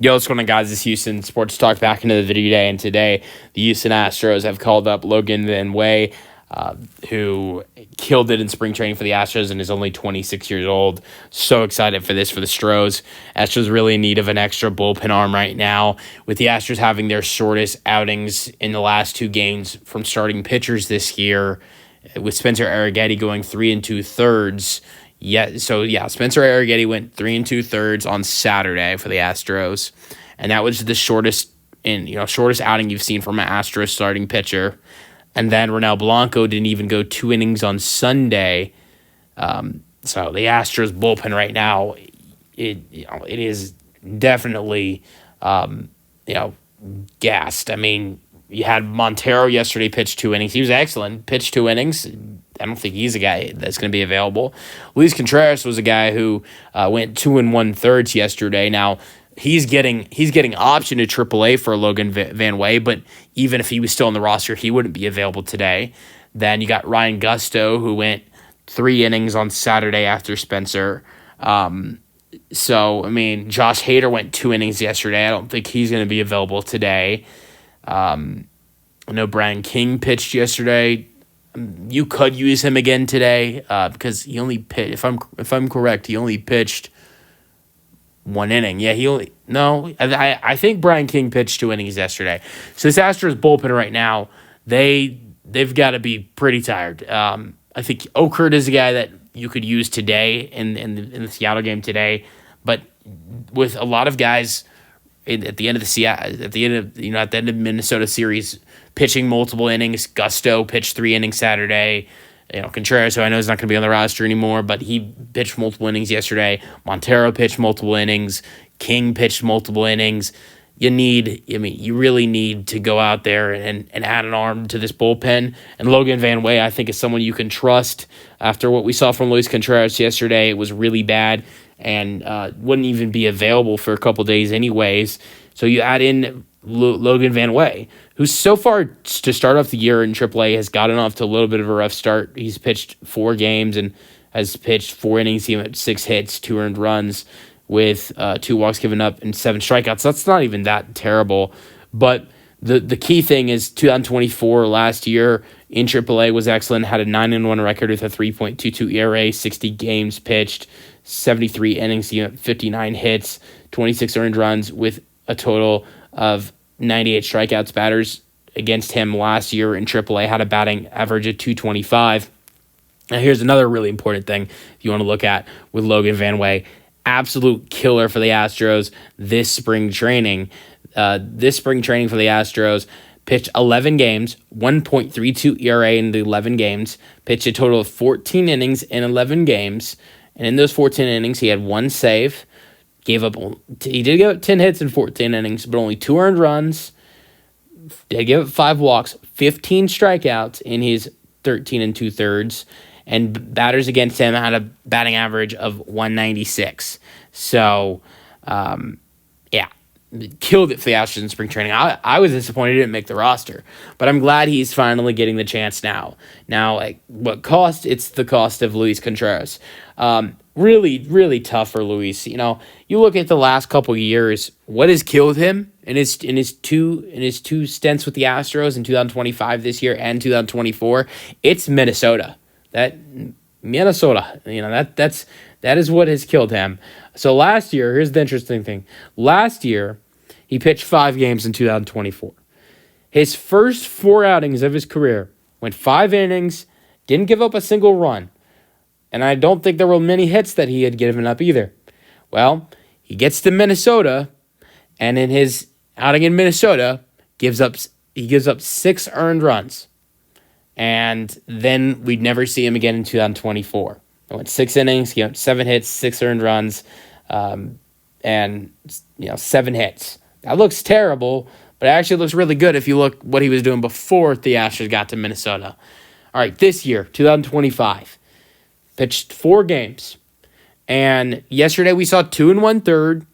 Yo, what's going on, guys? It's Houston Sports Talk back into the video today, and today the Houston Astros have called up Logan VanWey, who killed it in spring training for the Astros and is only 26 years old. So excited for this for the Stros. Astros really in need of an extra bullpen arm right now, with the Astros having their shortest outings in the last two games from starting pitchers this year, with Spencer Arrighetti going 3 2/3. Spencer Arrighetti went 3 2/3 on Saturday for the Astros, and that was the shortest outing you've seen from an Astros starting pitcher. And then Ronel Blanco didn't even go 2 innings on Sunday. So the Astros bullpen right now, it is definitely gassed. I mean, you had Montero yesterday pitch 2 innings. He was excellent. Pitched 2 innings. I don't think he's a guy that's going to be available. Luis Contreras was a guy who went 2 1/3 yesterday. Now he's getting option to AAA for Logan VanWey, but even if he was still on the roster, he wouldn't be available today. Then you got Ryan Gusto, who went 3 innings on Saturday after Spencer. So I mean, Josh Hader went 2 innings yesterday. I don't think he's going to be available today. I know Brian King pitched yesterday. You could use him again today because he only pitched. If I'm correct, he only pitched 1 inning. Yeah, I think Brian King pitched 2 innings yesterday. So this Astros bullpen right now, they've got to be pretty tired. I think Okert is a guy that you could use today in the Seattle game today, but with a lot of guys at the end of the Minnesota series, pitching multiple innings. Gusto pitched 3 innings Saturday. Contreras, who I know is not going to be on the roster anymore, but he pitched multiple innings yesterday. Montero pitched multiple innings. King pitched multiple innings. You really need to go out there and add an arm to this bullpen. And Logan VanWey, I think, is someone you can trust. After what we saw from Luis Contreras yesterday, it was really bad and wouldn't even be available for a couple days anyways. So you add in Logan VanWey, who so far to start off the year in AAA has gotten off to a little bit of a rough start. He's pitched 4 games and has pitched 4 innings. He had 6 hits, 2 earned runs with 2 walks given up and 7 strikeouts. That's not even that terrible. But the key thing is 2024 last year in AAA was excellent. Had a 9-1 record with a 3.22 ERA, 60 games pitched, 73 innings, 59 hits, 26 earned runs with a total of 98 strikeouts. Batters against him last year in AAA had a batting average of 225. Now here's another really important thing you want to look at with Logan VanWey. Absolute killer for the Astros this spring training. For the Astros, pitched 11 games, 1.32 ERA in the 11 games, pitched a total of 14 innings in 11 games, and in those 14 innings, he had 1 save. He did give up 10 hits in 14 innings, but only 2 earned runs. They gave up 5 walks, 15 strikeouts in his 13 2/3, and batters against him had a batting average of 196. So, killed it for the Astros in spring training. I was disappointed he didn't make the roster, but I'm glad he's finally getting the chance now. Now, what cost? It's the cost of Luis Contreras. Really, really tough for Luis. You look at the last couple years, what has killed him in his two stints with the Astros in 2025 this year and 2024. It's Minnesota. That is what has killed him. So last year, here's the interesting thing. Last year, he pitched 5 games in 2024. His first 4 outings of his career went 5 innings, didn't give up a single run. And I don't think there were many hits that he had given up either. Well, he gets to Minnesota, and in his outing in Minnesota, he gives up 6 earned runs. And then we'd never see him again in 2024. He went 6 innings, he got 7 hits, 6 earned runs, and 7 hits. That looks terrible, but it actually looks really good if you look what he was doing before the Astros got to Minnesota. All right, this year, 2025, pitched 4 games, and yesterday we saw 2 1/3.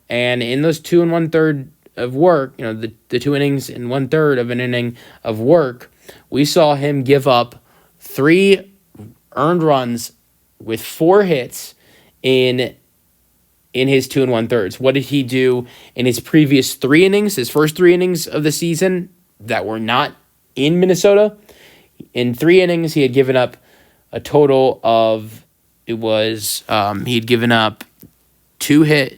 And in those 2 1/3 of work, the 2 innings and 1/3 of an inning of work, we saw him give up 3 earned runs with 4 hits in in his 2 1/3. What did he do in his previous 3 innings, his first 3 innings of the season that were not in Minnesota? In 3 innings, he had given up a total of, he had given up 2 hits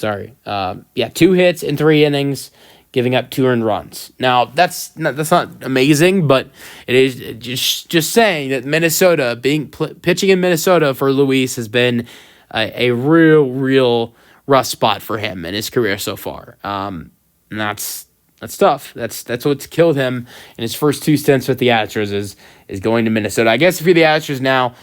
in 3 innings, giving up 2 earned runs. Now, that's not amazing, but it is just saying that Minnesota, pitching in Minnesota for Luis has been a real rough spot for him in his career so far. And that's tough. That's what's killed him in his first 2 stints with the Astros is going to Minnesota. I guess if you're the Astros now,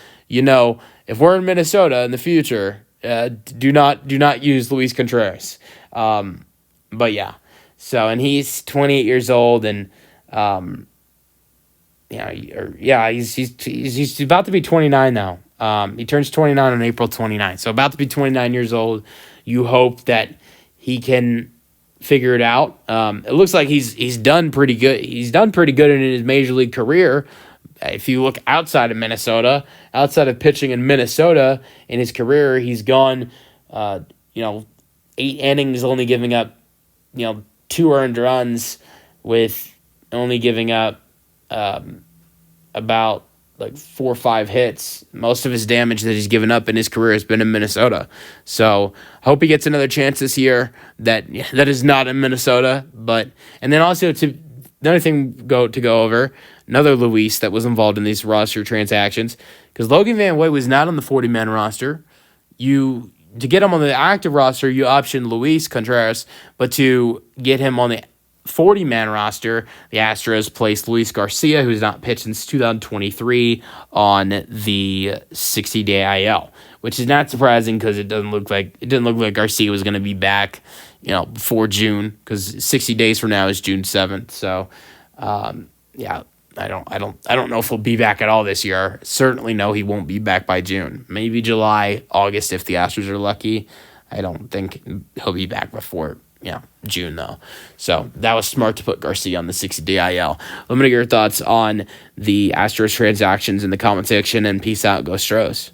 if we're in Minnesota in the future, do not use Luis Contreras. But yeah. So, and he's 28 years old, and he's about to be 29 now. He turns 29 on April 29th, so about to be 29 years old. You hope that he can figure it out. It looks like he's done pretty good. He's done pretty good in his major league career. If you look outside of Minnesota, outside of pitching in Minnesota in his career, he's gone, 8 innings, only giving up, 2 earned runs, with only giving up about 4 or 5 hits. Most of his damage that he's given up in his career has been in Minnesota. So I hope he gets another chance this year that is not in Minnesota. And then also another thing to go over, another Luis that was involved in these roster transactions, because Logan VanWey was not on the 40-man roster. To get him on the active roster, you option Luis Contreras, but to get him on the 40-man roster, the Astros placed Luis Garcia, who's not pitched since 2023, on the 60-day IL, which is not surprising because it didn't look like Garcia was going to be back, before June, because 60 days from now is June 7th. So, I don't know if he'll be back at all this year. Certainly no, he won't be back by June. Maybe July, August if the Astros are lucky. I don't think he'll be back before June though. So that was smart to put Garcia on the 60-day IL. Let me know your thoughts on the Astros transactions in the comment section, and peace out. Go Astros.